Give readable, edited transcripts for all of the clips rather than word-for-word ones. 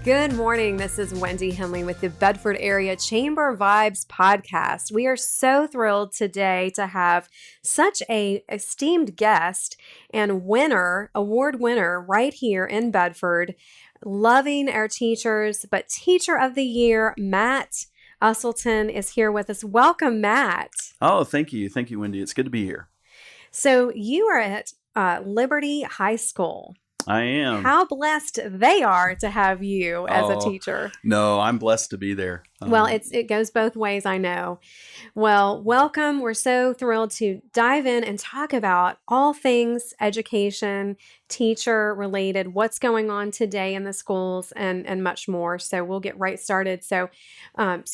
Good morning. This is Wende Henley with the Bedford Area Chamber Vibes podcast. We are so thrilled today to have such a esteemed guest and award winner right here in Bedford, loving our teachers, but Teacher of the Year, Matt Uselton is here with us. Welcome, Matt. Oh, thank you. Thank you, Wendy. It's good to be here. So you are at Liberty High School. I am. How blessed they are to have you as a teacher. No, I'm blessed to be there. Well, it goes both ways, I know. Well, welcome. We're so thrilled to dive in and talk about all things education, teacher related, what's going on today in the schools, and much more. So we'll get right started. So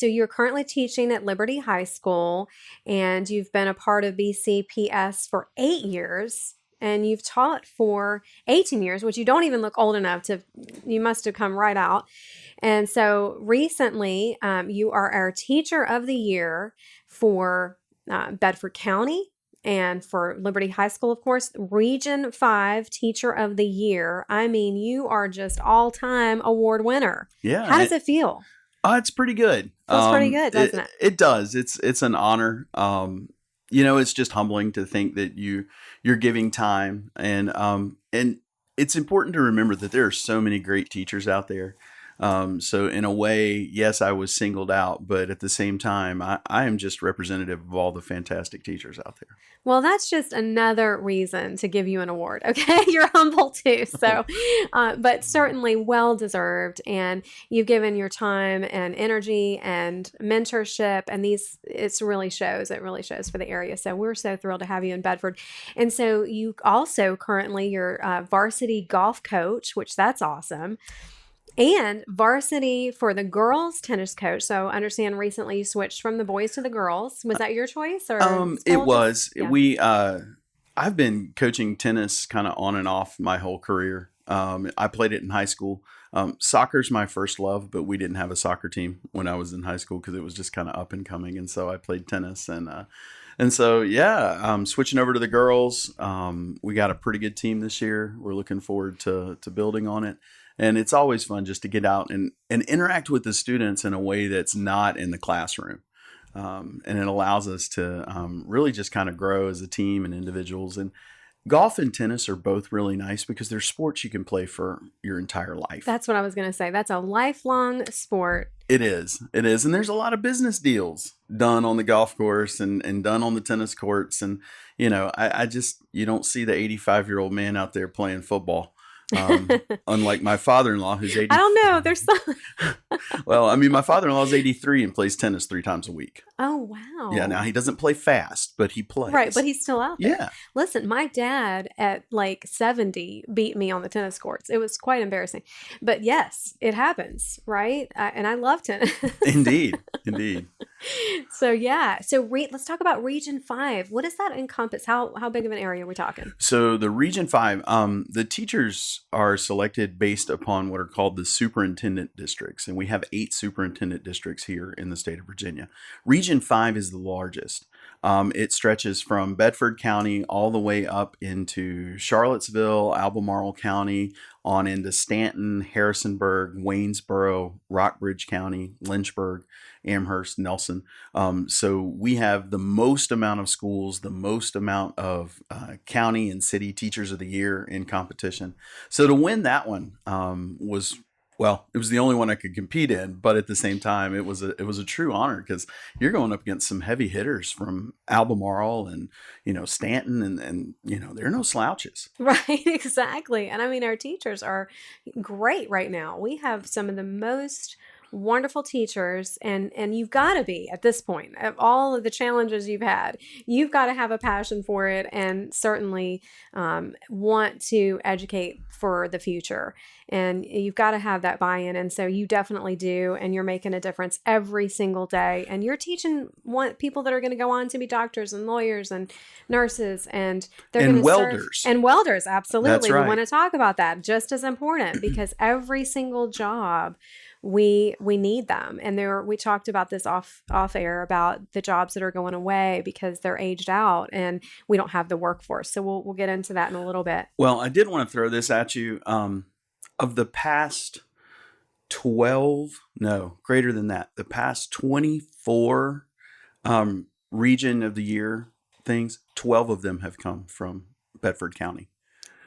you're currently teaching at Liberty High School, and you've been a part of BCPS for 8 years. And you've taught for 18 years, which you don't even look old enough to, you must have come right out. And so recently, you are our Teacher of the Year for Bedford County and for Liberty High School, of course, Region 5 Teacher of the Year. I mean, you are just all-time award winner. Yeah. How does it feel? It's pretty good. Feels pretty good, doesn't it? It does. It's an honor. It's just humbling to think that you're giving time, and it's important to remember that there are so many great teachers out there. So in a way, yes, I was singled out, but at the same time, I am just representative of all the fantastic teachers out there. Well, that's just another reason to give you an award. Okay. You're humble too. So, but certainly well deserved. And you've given your time and energy and mentorship, and it really shows for the area. So we're so thrilled to have you in Bedford. And so you also currently you're varsity golf coach, which that's awesome. And varsity for the girls tennis coach. So I understand recently you switched from the boys to the girls. Was that your choice? Or it was. Yeah. I've been coaching tennis kind of on and off my whole career. I played it in high school. Soccer's my first love, but we didn't have a soccer team when I was in high school because it was just kind of up and coming. And so I played tennis switching over to the girls. We got a pretty good team this year. We're looking forward to building on it. And it's always fun just to get out and interact with the students in a way that's not in the classroom. And it allows us to really just kind of grow as a team and individuals. And golf and tennis are both really nice because they're sports you can play for your entire life. That's what I was going to say. That's a lifelong sport. It is. And there's a lot of business deals done on the golf course and done on the tennis courts. And, you don't see the 85-year-old man out there playing football. Unlike my father-in-law, who's 80. I don't know. There's some. Well, my father-in-law is 83 and plays tennis 3 times a week. Oh, wow. Yeah. Now he doesn't play fast, but he plays. Right. But he's still out there. Yeah. Listen, my dad at like 70 beat me on the tennis courts. It was quite embarrassing, but yes, it happens. Right. And I love tennis. Indeed. So, yeah. So let's talk about Region 5. What does that encompass? How big of an area are we talking? So the Region 5, the teachers are selected based upon what are called the superintendent districts. And we have 8 superintendent districts here in the state of Virginia. Region 5 is the largest. It stretches from Bedford County all the way up into Charlottesville, Albemarle County, on into Stanton, Harrisonburg, Waynesboro, Rockbridge County, Lynchburg, Amherst, Nelson. So we have the most amount of schools, the most amount of county and city teachers of the year in competition. So to win that one it was the only one I could compete in, but at the same time, it was a true honor because you're going up against some heavy hitters from Albemarle and, Stanton and there are no slouches. Right, exactly. And our teachers are great right now. We have some of the most wonderful teachers, and you've got to be at this point of all of the challenges you've had, you've got to have a passion for it and certainly want to educate for the future, and you've got to have that buy-in, and so you definitely do, and you're making a difference every single day, and you're teaching people that are going to go on to be doctors and lawyers and nurses, and they're going to welders serve, and welders. Absolutely. That's right. We want to talk about that, just as important, because every single job we need them. And we talked about this off air about the jobs that are going away because they're aged out and we don't have the workforce. So we'll get into that in a little bit. Well, I did want to throw this at you. Of the past 12, no, greater than that. The past 24 region of the year things, 12 of them have come from Bedford County.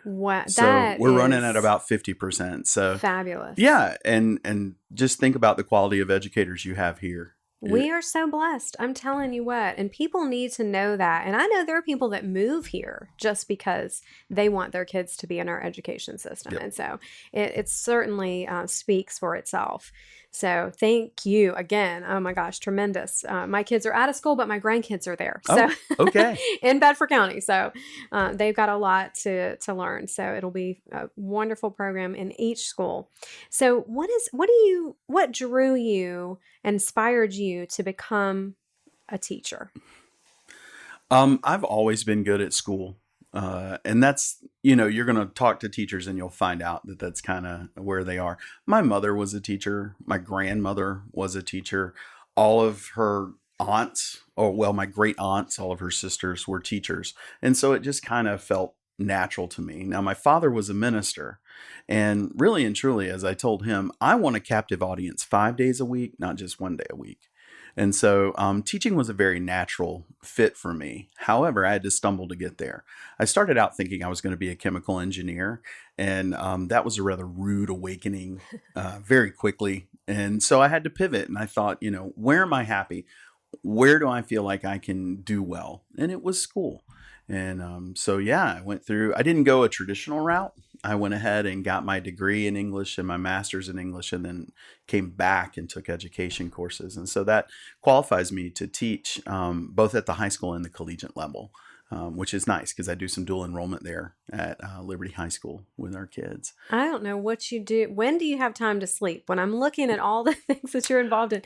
Wow, So that we're running at is about 50%. So fabulous. yeah, and just think about the quality of educators you have here. We are so blessed. I'm telling you what. And people need to know that. And I know there are people that move here just because they want their kids to be in our education system. Yep. And so it certainly speaks for itself. So thank you again. Oh my gosh, tremendous. My kids are out of school, but my grandkids are there. So Oh, okay. in Bedford County. So they've got a lot to learn. So it'll be a wonderful program in each school. So what drew you, inspired you to become a teacher? I've always been good at school. And that's, you're going to talk to teachers and you'll find out that that's kind of where they are. My mother was a teacher. My grandmother was a teacher. All of her aunts, or well, my great aunts, all of her sisters were teachers. And so it just kind of felt natural to me. Now, my father was a minister. And really and truly, as I told him, I want a captive audience 5 days a week, not just one day a week. And so teaching was a very natural fit for me. However, I had to stumble to get there. I started out thinking I was going to be a chemical engineer, and that was a rather rude awakening very quickly. And so I had to pivot, and I thought, where am I happy? Where do I feel like I can do well? And it was school. And so, yeah, I went through, I didn't go a traditional route. I went ahead and got my degree in English and my master's in English, and then came back and took education courses. And so that qualifies me to teach both at the high school and the collegiate level, which is nice because I do some dual enrollment there at Liberty High School with our kids. I don't know what you do. When do you have time to sleep? When I'm looking at all the things that you're involved in,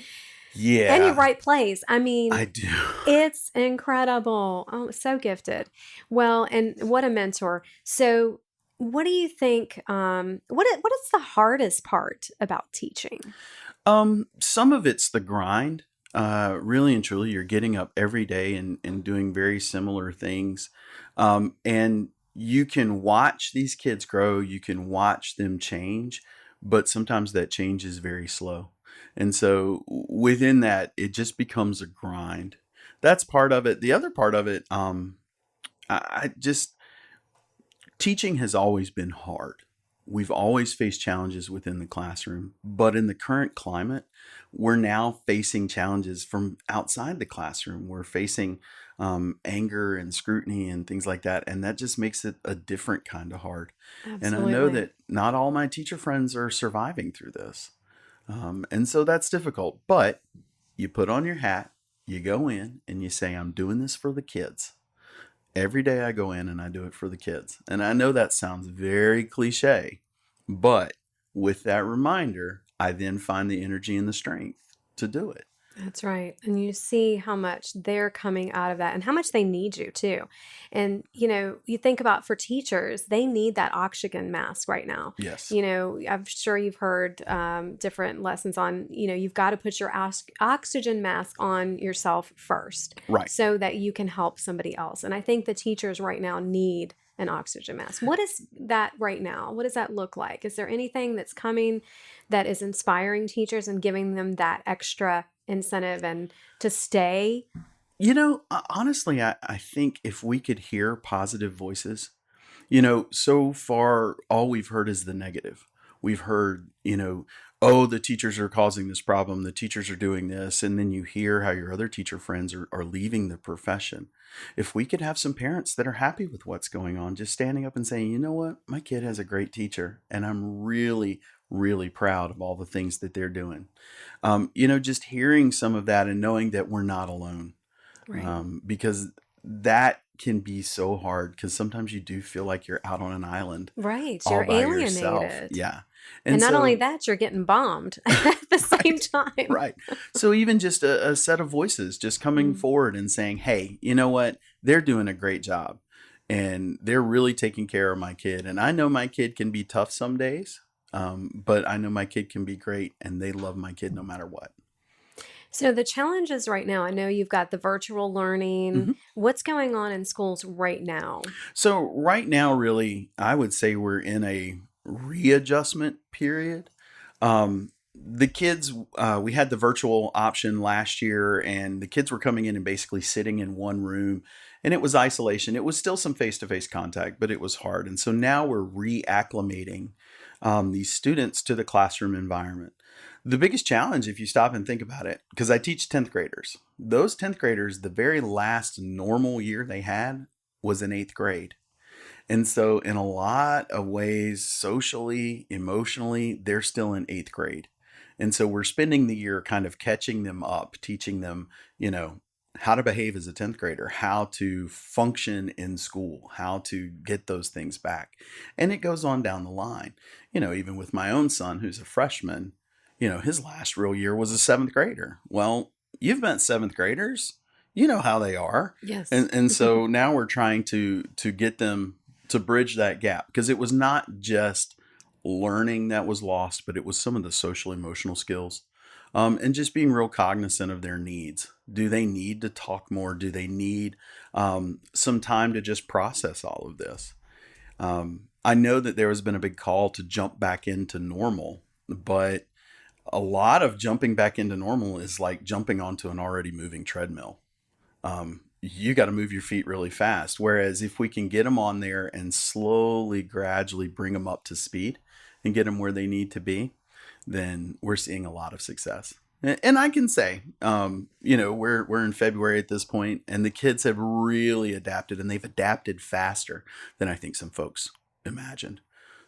and you Yeah, write plays. I I mean, do. it's incredible. Oh, so gifted. Well, and what a mentor. So, what do you think? What is the hardest part about teaching? Some of it's the grind. Really and truly, you're getting up every day and doing very similar things. And you can watch these kids grow, you can watch them change, but sometimes that change is very slow. And so within that, it just becomes a grind. That's part of it. The other part of it, I just teaching has always been hard. We've always faced challenges within the classroom, but in the current climate, we're now facing challenges from outside the classroom. We're facing anger and scrutiny and things like that, and that just makes it a different kind of hard. And I know Absolutely. that not all my teacher friends are surviving through this, and so that's difficult. But you put on your hat, you go in, and you say, "I'm doing this for the kids." Every day I go in and I do it for the kids. And I know that sounds very cliche, but with that reminder, I then find the energy and the strength to do it. That's right. And you see how much they're coming out of that and how much they need you too. And, you think about for teachers, they need that oxygen mask right now. Yes. I'm sure you've heard different lessons on, you've got to put your oxygen mask on yourself first Right. so that you can help somebody else. And I think the teachers right now need an oxygen mask. What is that right now? What does that look like? Is there anything that's coming that is inspiring teachers and giving them that extra incentive and to stay? Honestly, I think if we could hear positive voices, so far all we've heard is the negative. We've heard, oh, the teachers are causing this problem, the teachers are doing this, and then you hear how your other teacher friends are leaving the profession. If we could have some parents that are happy with what's going on, just standing up and saying, you know what, my kid has a great teacher, and I'm really, really proud of all the things that they're doing. Just hearing some of that and knowing that we're not alone, Right. because that can be so hard because sometimes you do feel like you're out on an island Right. all You're by yourself. alienated. Yeah. And And not only so, that, you're getting bombed at the same right, time. right. So even just a set of voices just coming Mm. forward and saying, hey, you know what? They're doing a great job and they're really taking care of my kid. And I know my kid can be tough some days, but I know my kid can be great and they love my kid no matter what. So the challenges right now, I know you've got the virtual learning. Mhm. What's going on in schools right now? So right now, really, I would say we're in a readjustment period. the kids, we had the virtual option last year, and the kids were coming in and basically sitting in one room, and it was isolation. It was still some face to face contact, but it was hard. And so now we're reacclimating these students to the classroom environment. The biggest challenge, if you stop and think about it, because I teach 10th graders, those 10th graders, the very last normal year they had was in 8th grade. And so, in a lot of ways, socially, emotionally, they're still in 8th grade. And so, we're spending the year kind of catching them up, teaching them, you know, how to behave as a 10th grader, how to function in school, how to get those things back. And it goes on down the line. You know, even with my own son, who's a freshman, you know, his last real year was a 7th grader. Well, you've met 7th graders, you know how they are. Yes. And so now we're trying to get them to bridge that gap, because it was not just learning that was lost, but it was some of the social emotional skills, and just being real cognizant of their needs. Do they need to talk more? Do they need some time to just process all of this? I know that there has been a big call to jump back into normal, but a lot of jumping back into normal is like jumping onto an already moving treadmill. You got to move your feet really fast. Whereas if we can get them on there and slowly, gradually bring them up to speed and get them where they need to be, then we're seeing a lot of success. And I can say, you know, we're in February at this point, and the kids have really adapted, and they've adapted faster than I think some folks imagined.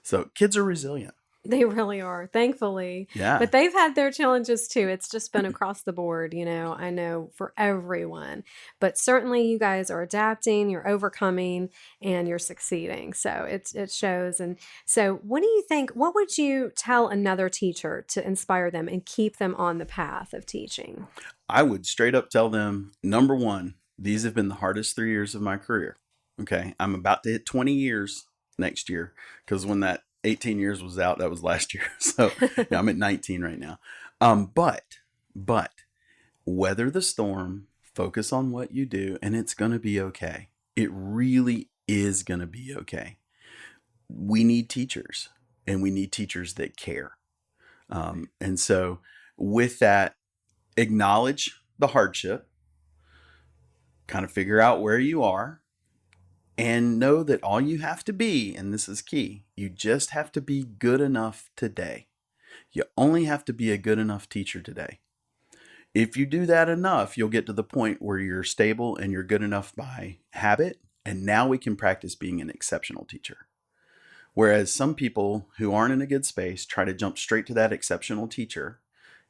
So kids are resilient. They really are, thankfully. Yeah. But they've had their challenges too. It's just been across the board, you know, I know for everyone. But certainly you guys are adapting, you're overcoming, and you're succeeding. So it shows. And so what do you think, what would you tell another teacher to inspire them and keep them on the path of teaching? I would straight up tell them, number one, these have been the hardest 3 years of my career. Okay. I'm about to hit 20 years next year, because when that 18 years was out, that was last year. So yeah, I'm at 19 right now. But weather the storm, focus on what you do, and it's going to be okay. It really is going to be okay. We need teachers, and we need teachers that care. And so, with that, acknowledge the hardship, kind of figure out where you are, and know that all you have to be, and this is key, you just have to be good enough today. You only have to be a good enough teacher today. If you do that enough, you'll get to the point where you're stable and you're good enough by habit. And now we can practice being an exceptional teacher. Whereas some people who aren't in a good space try to jump straight to that exceptional teacher.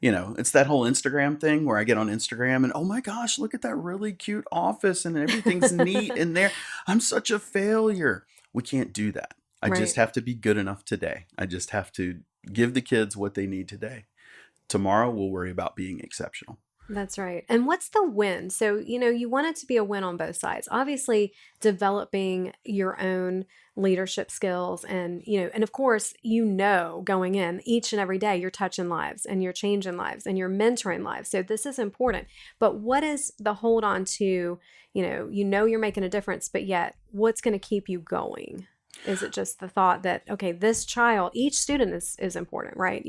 You know, it's that whole Instagram thing where I get on Instagram and, oh my gosh, look at that really cute office and everything's neat in there. I'm such a failure. We can't do that. I just Right. have to be good enough today. I just have to give the kids what they need today. Tomorrow, we'll worry about being exceptional. That's right. And what's the win? So, you know, you want it to be a win on both sides. Obviously, developing your own leadership skills and, you know, and of course, you know, going in each and every day, you're touching lives and you're changing lives and you're mentoring lives. So this is important. But what is the hold on to, you know you're making a difference, but yet what's going to keep you going? Is it just the thought that, okay, this child, each student is important, right?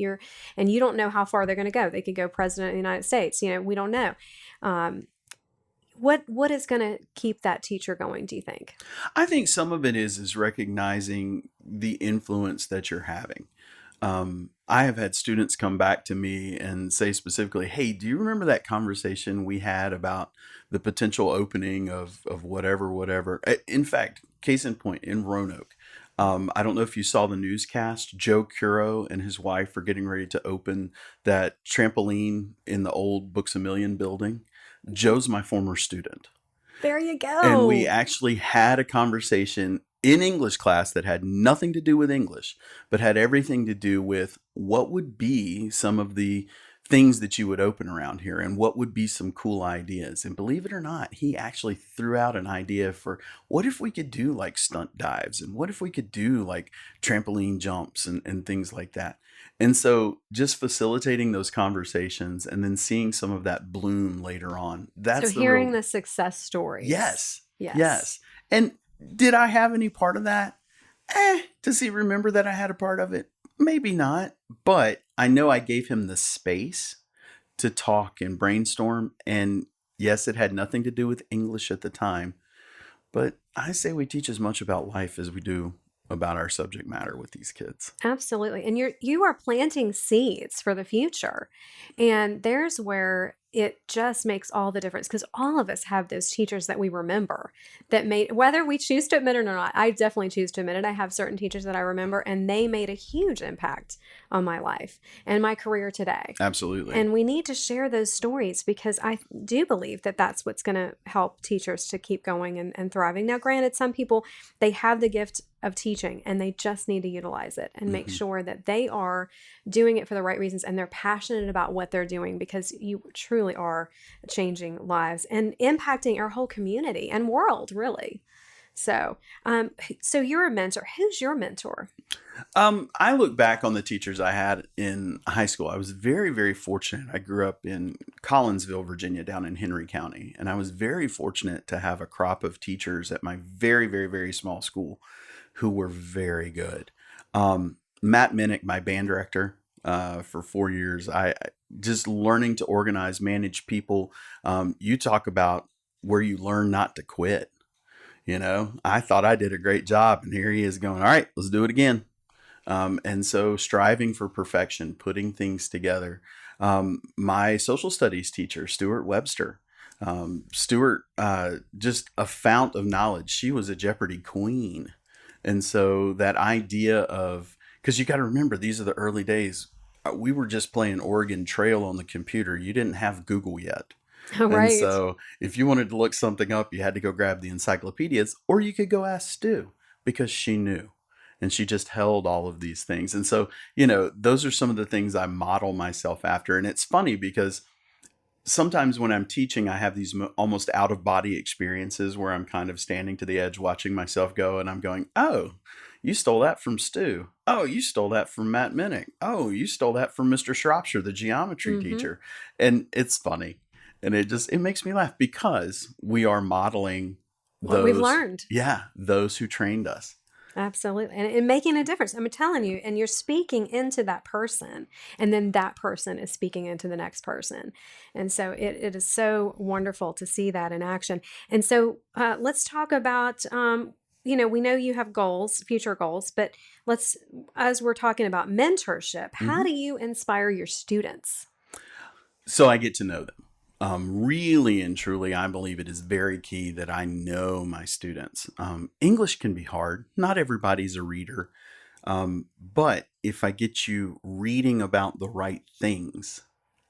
And you don't know how far they're going to go. They could go president of the United States. You know, we don't know. Um, what is going to keep that teacher going, do you think? I think some of it is recognizing the influence that you're having. I have had students come back to me and say specifically, "Hey, do you remember that conversation we had about the potential opening of whatever?" In fact, case in point, in Roanoke, I don't know if you saw the newscast. Joe Curo and his wife are getting ready to open that trampoline in the old Books a Million building. Joe's my former student. There you And we go. actually had a conversation in English class that had nothing to do with English, but had everything to do with what would be some of the things that you would open around here and what would be some cool ideas. And believe it or not, he actually threw out an idea for what if we could do like stunt dives, and what if we could do like trampoline jumps and things like that. And so just facilitating those conversations and then seeing some of that bloom later on, So that's the hearing real. the success stories. Yes. Yes. Yes. And did I have any part of that? To see, remember that I had a part of it? Maybe not, but I know I gave him the space to talk and brainstorm. And yes, it had nothing to do with English at the time, but I say we teach as much about life as we do about our subject matter with these kids. Absolutely. And you are planting seeds for the future. And there's where it just makes all the difference because all of us have those teachers that we remember that made, whether we choose to admit it or not, I definitely choose to admit it. I have certain teachers that I remember and they made a huge impact on my life and my career today. Absolutely. And we need to share those stories because I do believe that that's what's going to help teachers to keep going and thriving. Now, granted, some people, they have the gift of teaching and they just need to utilize it and make sure that they are doing it for the right reasons and they're passionate about what they're doing because you truly are changing lives and impacting our whole community and world, really. So, so you're a mentor. Who's your mentor? I look back on the teachers I had in high school. I was very, very fortunate. I grew up in Collinsville, Virginia, down in Henry County, and I was very fortunate to have a crop of teachers at my very, very, very small school who were very good. Matt Minnick, my band director, for 4 years, I just learning to organize, manage people. You talk about where you learn not to quit. You know, I thought I did a great job, and here he is going, all right, let's do it again. And so striving for perfection, putting things together. My social studies teacher, Stuart Webster, Stuart, just a fount of knowledge. She was a Jeopardy queen. And so that idea of, because you got to remember, these are the early days. We were just playing Oregon Trail on the computer. You didn't have Google yet. All And right. so if you wanted to look something up, you had to go grab the encyclopedias, or you could go ask Stu because she knew. And she just held all of these things. And so, you know, those are some of the things I model myself after. And it's funny because sometimes when I'm teaching, I have these almost out of body experiences where I'm kind of standing to the edge watching myself go. And I'm going, oh, you stole that from Stu. Oh, you stole that from Matt Minnick. Oh, you stole that from Mr. Shropshire, the geometry teacher. And it's funny. And it makes me laugh because we are modeling What we've those, learned. yeah, those who trained us. Absolutely. And making a difference. I'm telling you, and you're speaking into that person, and then that person is speaking into the next person. And so it is so wonderful to see that in action. And so let's talk about, we know you have goals, future goals, but as we're talking about mentorship, how do you inspire your students? So I get to know them. Really and truly, I believe it is very key that I know my students. English can be hard. Not everybody's a reader. But if I get you reading about the right things,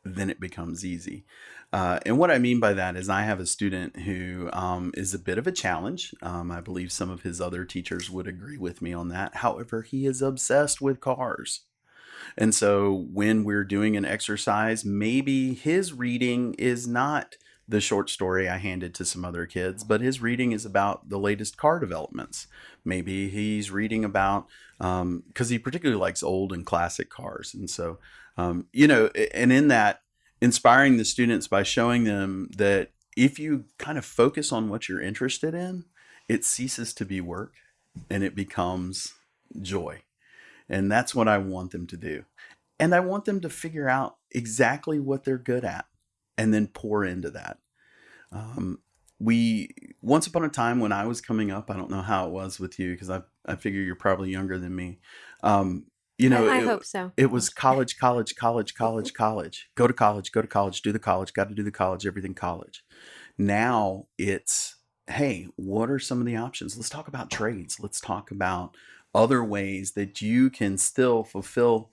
then it becomes easy. And what I mean by that is I have a student who is a bit of a challenge. I believe some of his other teachers would agree with me on that. However, he is obsessed with cars. And so when we're doing an exercise, maybe his reading is not the short story I handed to some other kids, but his reading is about the latest car developments. Maybe he's reading about, because he particularly likes old and classic cars. And so, and in that, inspiring the students by showing them that if you kind of focus on what you're interested in, it ceases to be work and it becomes joy. And that's what I want them to do. And I want them to figure out exactly what they're good at and then pour into that. We once upon a time when I was coming up, I don't know how it was with you because I figure you're probably younger than me. I hope so. It was college, college, college, college, college. Go to college, do the college, got to do the college, everything college. Now it's, hey, what are some of the options? Let's talk about trades. Let's talk about other ways that you can still fulfill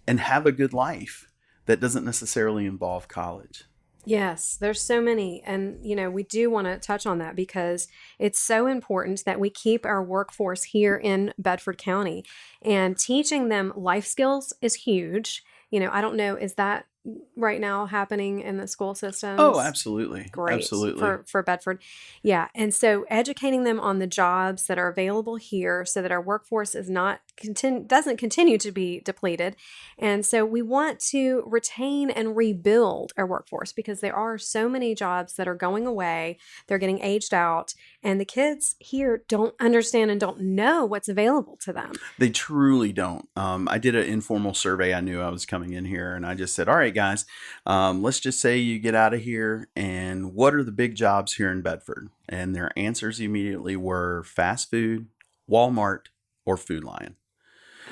and have a good life that doesn't necessarily involve college. Yes, there's so many. And, we do want to touch on that because it's so important that we keep our workforce here in Bedford County. And teaching them life skills is huge. I don't know, is that right now happening in the school Oh, systems? absolutely. Great Absolutely. for Bedford. Yeah. And so educating them on the jobs that are available here so that our workforce is not doesn't continue to be depleted. And so we want to retain and rebuild our workforce because there are so many jobs that are going away. They're getting aged out, and the kids here don't understand and don't know what's available to them. They truly don't. I did an informal survey. I knew I was coming in here, and I just said, "All right, guys, let's just say you get out of here, and what are the big jobs here in Bedford?" And their answers immediately were fast food, Walmart, or Food Lion.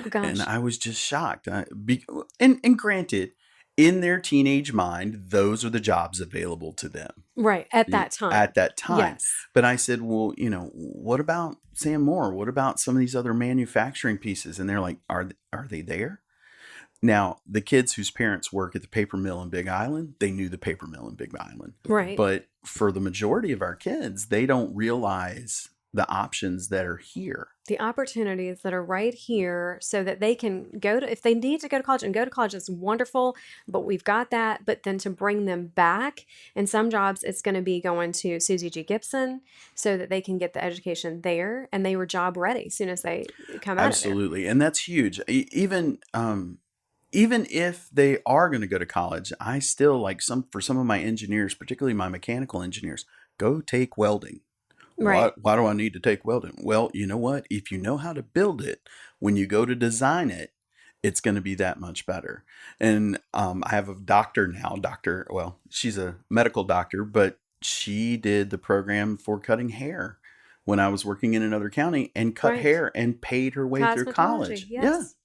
Oh And gosh. I was just shocked. And granted, in their teenage mind, those are the jobs available to them Right. At that time. at that time. Yes. But I said, well, what about Sam Moore? What about some of these other manufacturing pieces? And they're like, are they there? Now, the kids whose parents work at the paper mill in Big Island, they knew the paper mill in Big Island. Right. But for the majority of our kids, they don't realize the options that are here. The opportunities that are right here so that they can go to, if they need to go to college and go to college is wonderful, but we've got that. But then to bring them back, in some jobs, it's going to be going to Susie G. Gibson so that they can get the education there and they were job ready as soon as they come out of there. Absolutely. And that's huge. Even if they are going to go to college, I still like for some of my engineers, particularly my mechanical engineers, go take welding. Right. Why do I need to take welding? Well, you know what? If you know how to build it, when you go to design it, it's going to be that much better. And I have a doctor now, well, she's a medical doctor, but she did the program for cutting hair when I was working in another county and cut Right. hair and paid her way through Cosmetology. college. Yeah. Yes.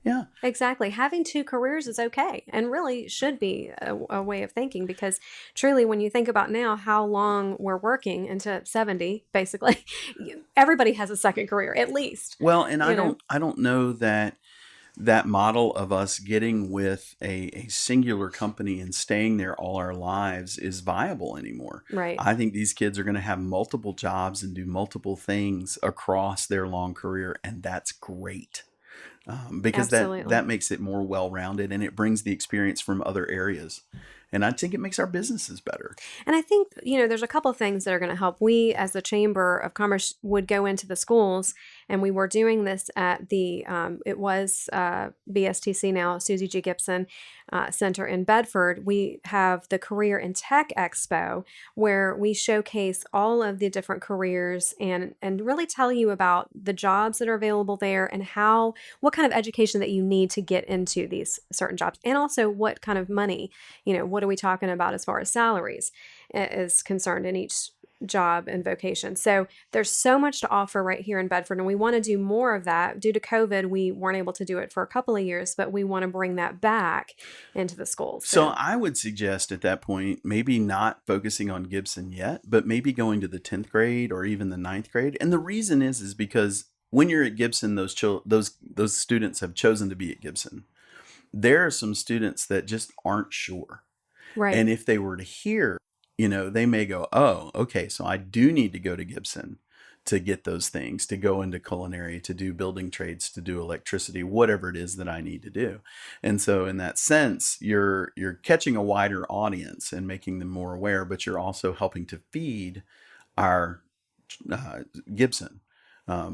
Yeah. Exactly. Having two careers is okay and really should be a way of thinking because truly, when you think about now how long we're working into 70, basically, everybody has a second career at least, Well, and you know? I don't know that model of us getting with a singular company and staying there all our lives is viable anymore. Right. I think these kids are going to have multiple jobs and do multiple things across their long career, and that's great. Because Absolutely. that makes it more well-rounded and it brings the experience from other areas. And I think it makes our businesses better. And I think, there's a couple of things that are going to help. We, as the Chamber of Commerce, would go into the schools, and we were doing this at it was BSTC now, Susie G. Gibson Center in Bedford. We have the Career and Tech Expo, where we showcase all of the different careers and really tell you about the jobs that are available there and what kind of education that you need to get into these certain jobs, and also what kind of money, what are we talking about as far as salaries is concerned in each job and vocation. So there's so much to offer right here in Bedford, and we want to do more of that. Due to COVID, we weren't able to do it for a couple of years, but we want to bring that back into the schools So soon. I would suggest at that point, maybe not focusing on Gibson yet, but maybe going to the 10th grade or even the ninth grade. And the reason is because when you're at Gibson, those students have chosen to be at Gibson. There are some students that just aren't sure. Right. And if they were to hear, they may go, oh, okay, so I do need to go to Gibson to get those things, to go into culinary, to do building trades, to do electricity, whatever it is that I need to do. And so in that sense, you're catching a wider audience and making them more aware, but you're also helping to feed our Gibson.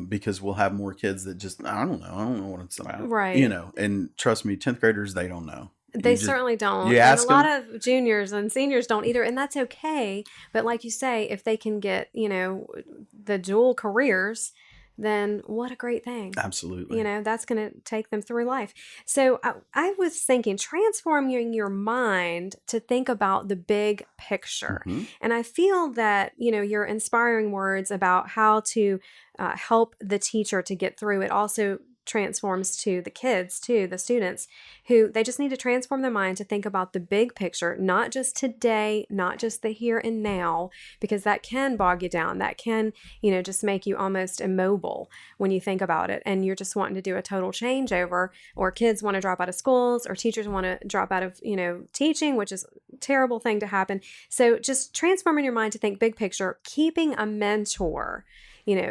Because we'll have more kids that just, I don't know what it's about, Right. and trust me, 10th graders, they don't know. They certainly You don't. And a ask lot them, of juniors and seniors don't either. And that's okay. But like you say, if they can get, the dual careers, then what a great thing. absolutely. That's going to take them through life. So I was thinking, transforming your mind to think about the big picture. Hmm. And I feel that, your inspiring words about how to help the teacher to get through it also transforms to the kids, too, the students, who they just need to transform their mind to think about the big picture, not just today, not just the here and now, because that can bog you down. That can, just make you almost immobile when you think about it. And you're just wanting to do a total changeover, or kids want to drop out of schools, or teachers want to drop out of, teaching, which is a terrible thing to happen. So just transforming your mind to think big picture, keeping a mentor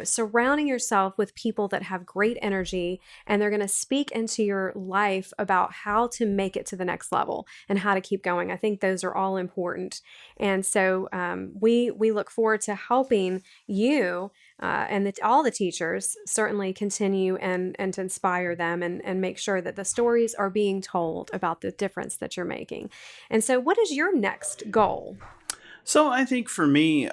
surrounding yourself with people that have great energy, and they're going to speak into your life about how to make it to the next level and how to keep going. I think those are all important. And so we look forward to helping you and all the teachers certainly continue and to inspire them and make sure that the stories are being told about the difference that you're making. And so what is your next goal? So I think for me,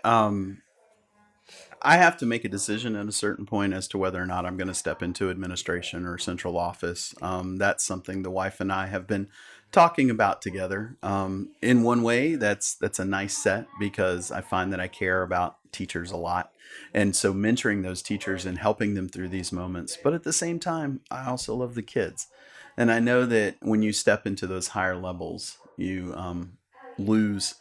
I have to make a decision at a certain point as to whether or not I'm going to step into administration or central office. That's something the wife and I have been talking about together. In one way, that's a nice set because I find that I care about teachers a lot. And so mentoring those teachers and helping them through these moments. But at the same time, I also love the kids. And I know that when you step into those higher levels, you lose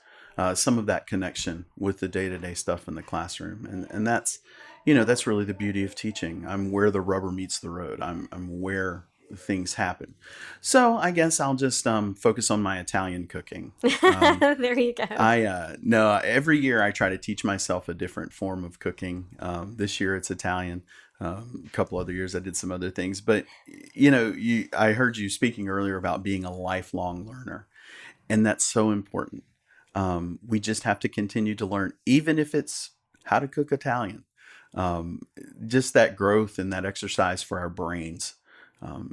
some of that connection with the day-to-day stuff in the classroom. And that's, that's really the beauty of teaching. I'm where the rubber meets the road. I'm where things happen. So I guess I'll just focus on my Italian cooking. There you go. No, every year I try to teach myself a different form of cooking. This year it's Italian. A couple other years I did some other things. But, I heard you speaking earlier about being a lifelong learner. And that's so important. We just have to continue to learn, even if it's how to cook Italian. Just that growth and that exercise for our brains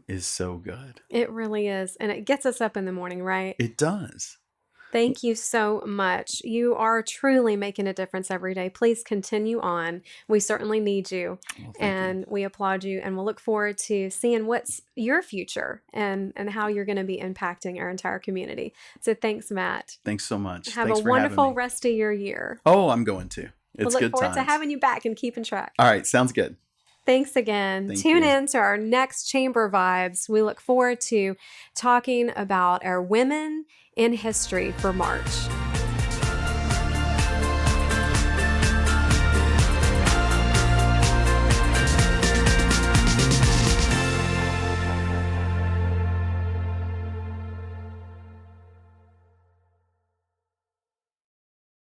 is so good. It really is. And it gets us up in the morning, right? It does. Thank you so much. You are truly making a difference every day. Please continue on. We certainly need you. Well, and we applaud you. And we'll look forward to seeing what's your future and how you're going to be impacting our entire community. So thanks, Matt. Thanks so much. Have Thanks a for having wonderful me. rest of your year. Oh, I'm going to. It's we'll good look forward times. to having you back and keeping track. All right. Sounds good. Thanks again. Thank Tune you. in to our next Chamber Vibes. We look forward to talking about our women in history for March.